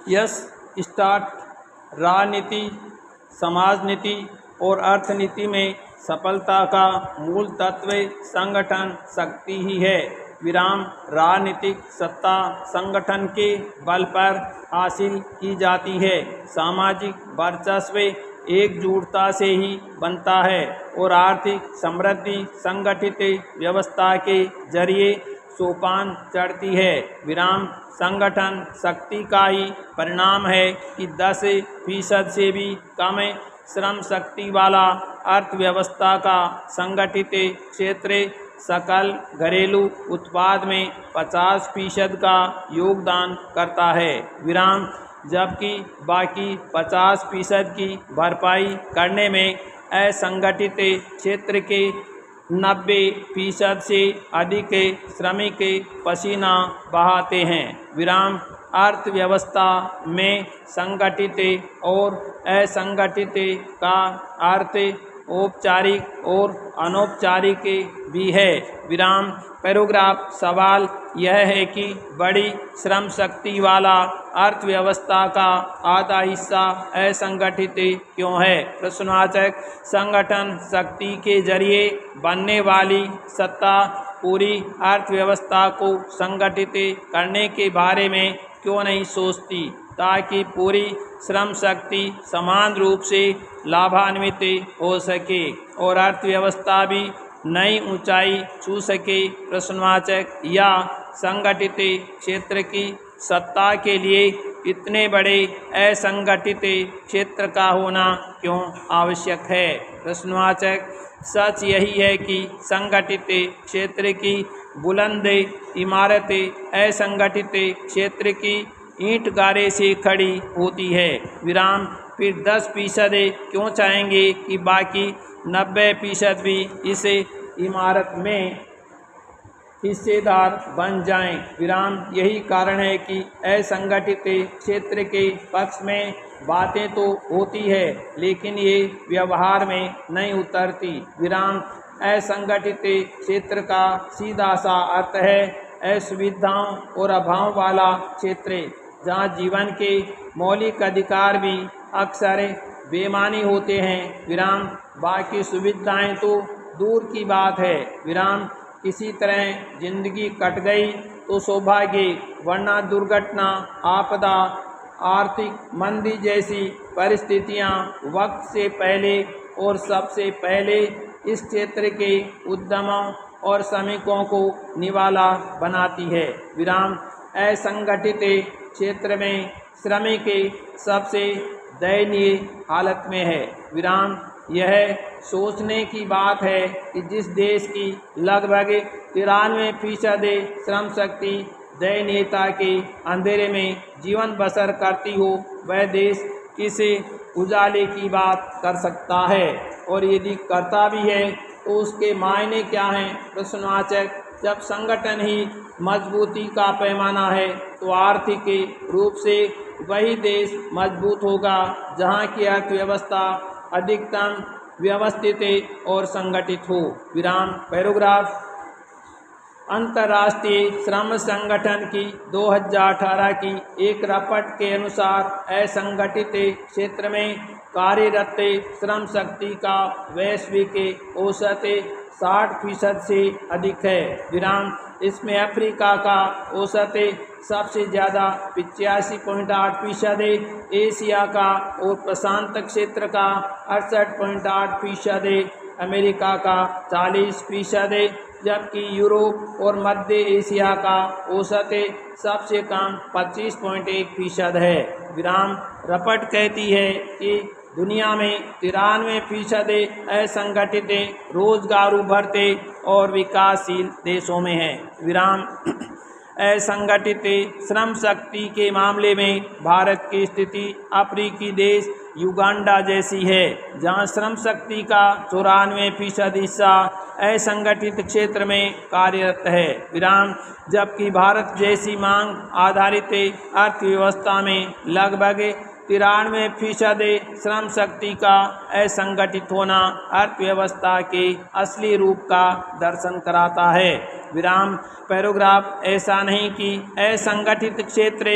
Yes start राजनीति, समाज नीति और अर्थनीति में सफलता का मूल तत्व संगठन शक्ति ही है। विराम राजनीतिक सत्ता संगठन के बल पर हासिल की जाती है। सामाजिक वर्चस्व एकजुटता से ही बनता है और आर्थिक समृद्धि संगठित व्यवस्था के जरिए सोपान चढ़ती है। विराम संगठन शक्ति का ही परिणाम है कि 10% से भी कम श्रम शक्ति वाला अर्थव्यवस्था का संगठित क्षेत्र सकल घरेलू उत्पाद में 50% का योगदान करता है। विराम जबकि बाकी 50% की भरपाई करने में असंगठित क्षेत्र के 90% से अधिक श्रमिक पसीना बहाते हैं। विराम अर्थव्यवस्था में संगठित और असंगठित का अर्थ औपचारिक और अनौपचारिक भी है। विराम पैराग्राफ सवाल यह है कि बड़ी श्रम शक्ति वाला अर्थव्यवस्था का आधा हिस्सा असंगठित क्यों है? प्रश्नवाचक संगठन शक्ति के जरिए बनने वाली सत्ता पूरी अर्थव्यवस्था को संगठित करने के बारे में क्यों नहीं सोचती ताकि पूरी श्रम शक्ति समान रूप से लाभान्वित हो सके और अर्थव्यवस्था भी नई ऊंचाई छू सके। प्रश्नवाचक या संगठित क्षेत्र की सत्ता के लिए इतने बड़े असंगठित क्षेत्र का होना क्यों आवश्यक है? प्रश्नवाचक सच यही है कि संगठित क्षेत्र की बुलंद इमारत असंगठित क्षेत्र की ईंट गारे से खड़ी होती है। विराम फिर 10% क्यों चाहेंगे कि बाकी 90% भी इस इमारत में हिस्सेदार बन जाएं? विराम यही कारण है कि असंगठित क्षेत्र के पक्ष में बातें तो होती है लेकिन ये व्यवहार में नहीं उतरती। विराम असंगठित क्षेत्र का सीधा सा अर्थ है असुविधाओं और अभाव वाला क्षेत्र जहाँ जीवन के मौलिक अधिकार भी अक्सर बेमानी होते हैं। विराम बाकी सुविधाएं तो दूर की बात है। विराम किसी तरह जिंदगी कट गई तो सौभाग्य, वरना दुर्घटना, आपदा, आर्थिक मंदी जैसी परिस्थितियां वक्त से पहले और सबसे पहले इस क्षेत्र के उद्यमों और श्रमिकों को निवाला बनाती है। विराम असंगठित क्षेत्र में श्रमिक सबसे दयनीय हालत में है। विराम यह सोचने की बात है कि जिस देश की लगभग 93% श्रम शक्ति दयनीयता के अंधेरे में जीवन बसर करती हो, वह देश किस उजाले की बात कर सकता है और यदि करता भी है तो उसके मायने क्या हैं? प्रश्नवाचक जब संगठन ही मजबूती का पैमाना है तो आर्थिक रूप से वही देश मजबूत होगा जहां की अर्थव्यवस्था अधिकतम व्यवस्थित और संगठित हो। विराम पैराग्राफ अंतर्राष्ट्रीय श्रम संगठन की 2018 की एक रिपोर्ट के अनुसार असंगठित क्षेत्र में कार्यरत श्रम शक्ति का वैश्विक औसत 60% से अधिक है। विराम इसमें अफ्रीका का औसत सबसे ज़्यादा 85.8%, एशिया का और प्रशांत क्षेत्र का 68.8%, अमेरिका का 40%, जबकि यूरोप और मध्य एशिया का औसत सबसे कम 25.1% है। विराम रिपोर्ट कहती है कि दुनिया में 93% असंगठित रोजगार उभरते और विकासशील देशों में है। विराम असंगठित श्रम शक्ति के मामले में भारत की स्थिति अफ्रीकी देश युगांडा जैसी है, जहां श्रम शक्ति का 94% हिस्सा असंगठित क्षेत्र में कार्यरत है। विराम जबकि भारत जैसी मांग आधारित अर्थव्यवस्था में लगभग 93% श्रम शक्ति का असंगठित होना अर्थव्यवस्था के असली रूप का दर्शन कराता है। विराम पैराग्राफ ऐसा नहीं कि असंगठित क्षेत्र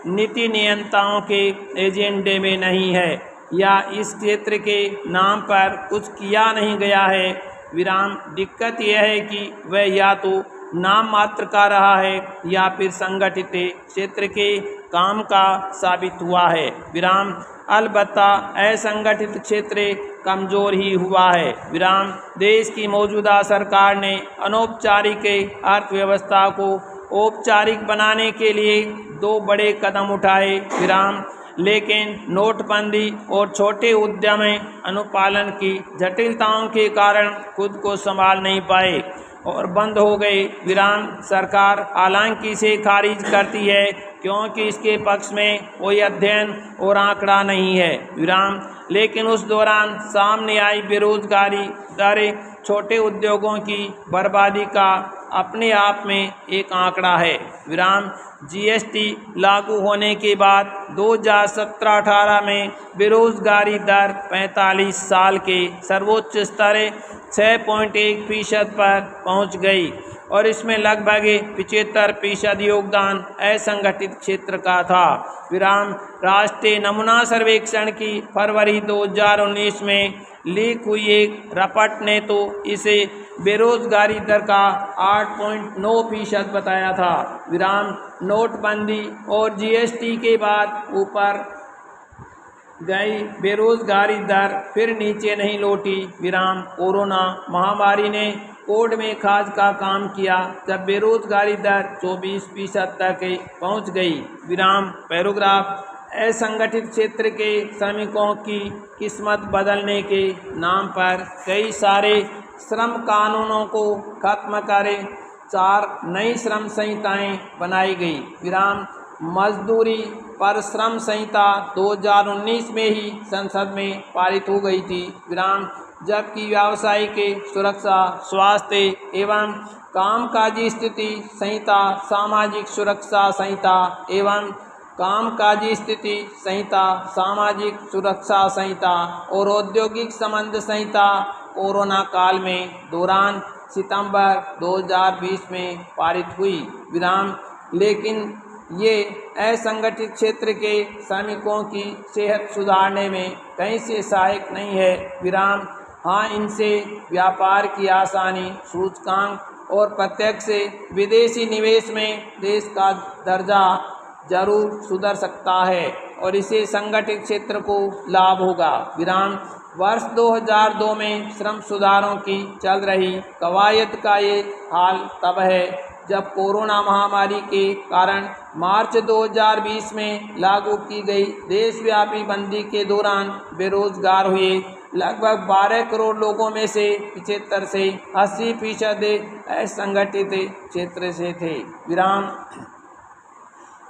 नीति नियंताओं के एजेंडे में नहीं है या इस क्षेत्र के नाम पर कुछ किया नहीं गया है। विराम दिक्कत यह है कि वह या तो नाम मात्र का रहा है या फिर संगठित क्षेत्र के काम का साबित हुआ है। विराम अलबत्ता असंगठित क्षेत्र कमज़ोर ही हुआ है। विराम देश की मौजूदा सरकार ने अनौपचारिक अर्थव्यवस्था को औपचारिक बनाने के लिए 2 बड़े कदम उठाए। विराम लेकिन नोटबंदी और छोटे उद्यम अनुपालन की जटिलताओं के कारण खुद को संभाल नहीं पाए और बंद हो गए। विराम सरकार हालांकि इसे खारिज करती है क्योंकि इसके पक्ष में कोई अध्ययन और आंकड़ा नहीं है। विराम लेकिन उस दौरान सामने आई बेरोजगारी दर छोटे उद्योगों की बर्बादी का अपने आप में एक आंकड़ा है। विराम जीएसटी लागू होने के बाद 2017-18 में बेरोजगारी दर 45 साल के सर्वोच्च स्तर 6.1% पर पहुंच गई और इसमें लगभग 75% योगदान असंगठित क्षेत्र का था। विराम राष्ट्रीय नमूना सर्वेक्षण की फरवरी 2019 में लीक हुई एक रिपोर्ट ने तो इसे बेरोजगारी दर का 8.9% बताया था। विराम नोटबंदी और जीएसटी के बाद ऊपर गई बेरोजगारी दर फिर नीचे नहीं लौटी। विराम कोरोना महामारी ने कोड में खाज का काम किया जब बेरोजगारी दर 24% तक पहुंच गई। विराम पैराग्राफ असंगठित क्षेत्र के श्रमिकों की किस्मत बदलने के नाम पर कई सारे श्रम कानूनों को खत्म करें 4 नई श्रम संहिताएं बनाई गई। विराम मजदूरी पर श्रम संहिता 2019 में ही संसद में पारित हो गई थी। विराम जबकि व्यावसायिक सुरक्षा, स्वास्थ्य एवं कामकाजी स्थिति संहिता, सामाजिक सुरक्षा संहिता एवं कामकाजी स्थिति संहिता, सामाजिक सुरक्षा संहिता और औद्योगिक संबंध संहिता कोरोना काल में दौरान सितंबर 2020 में पारित हुई। विराम लेकिन ये असंगठित क्षेत्र के श्रमिकों की सेहत सुधारने में कहीं से सहायक नहीं है। विराम हाँ, इनसे व्यापार की आसानी, सूचकांक और प्रत्यक्ष विदेशी निवेश में देश का दर्जा जरूर सुधर सकता है और इसे संगठित क्षेत्र को लाभ होगा। विराम वर्ष 2002 में श्रम सुधारों की चल रही कवायद का ये हाल तब है जब कोरोना महामारी के कारण मार्च 2020 में लागू की गई देशव्यापी बंदी के दौरान बेरोजगार हुए लगभग 12 करोड़ लोगों में से 75 से 80% असंगठित क्षेत्र से थे। विराम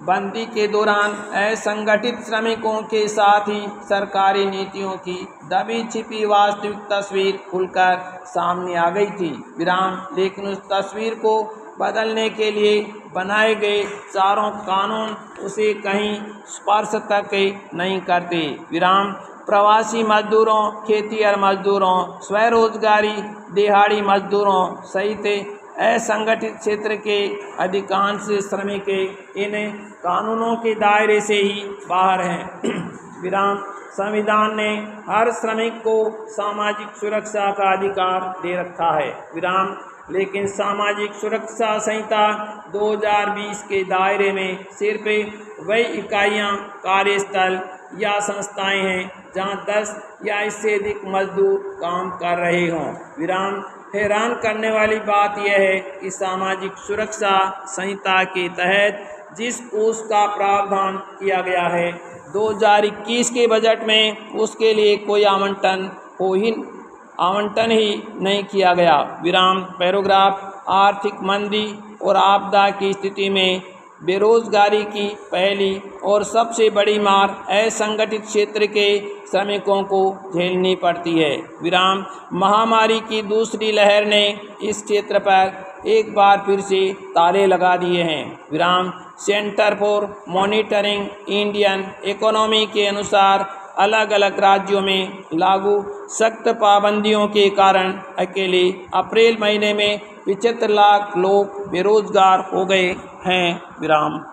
बंदी के दौरान असंगठित श्रमिकों के साथ ही सरकारी नीतियों की दबी छिपी वास्तविक तस्वीर खुलकर सामने आ गई थी। विराम लेकिन उस तस्वीर को बदलने के लिए बनाए गए चारों कानून उसे कहीं स्पर्श तक नहीं करते। विराम प्रवासी मजदूरों, खेतिहर मजदूरों, स्वरोजगारी दिहाड़ी मजदूरों सहित असंगठित क्षेत्र के अधिकांश श्रमिक इन कानूनों के दायरे से ही बाहर हैं। विराम संविधान ने हर श्रमिक को सामाजिक सुरक्षा का अधिकार दे रखा है। विराम लेकिन सामाजिक सुरक्षा संहिता 2020 के दायरे में सिर्फ वही इकाइयां, कार्यस्थल या संस्थाएं हैं जहां 10 या इससे अधिक मजदूर काम कर रहे हों। विराम हैरान करने वाली बात यह है कि सामाजिक सुरक्षा संहिता के तहत जिस कोष का प्रावधान किया गया है 2021 के बजट में उसके लिए कोई आवंटन ही नहीं किया गया। विराम पैराग्राफ आर्थिक मंदी और आपदा की स्थिति में बेरोजगारी की पहली और सबसे बड़ी मार असंगठित क्षेत्र के श्रमिकों को झेलनी पड़ती है। विराम महामारी की दूसरी लहर ने इस क्षेत्र पर एक बार फिर से ताले लगा दिए हैं। विराम centre for monitoring Indian economy के अनुसार अलग अलग राज्यों में लागू सख्त पाबंदियों के कारण अकेले अप्रैल महीने में 75 लाख लोग बेरोजगार हो गए हैं। विराम।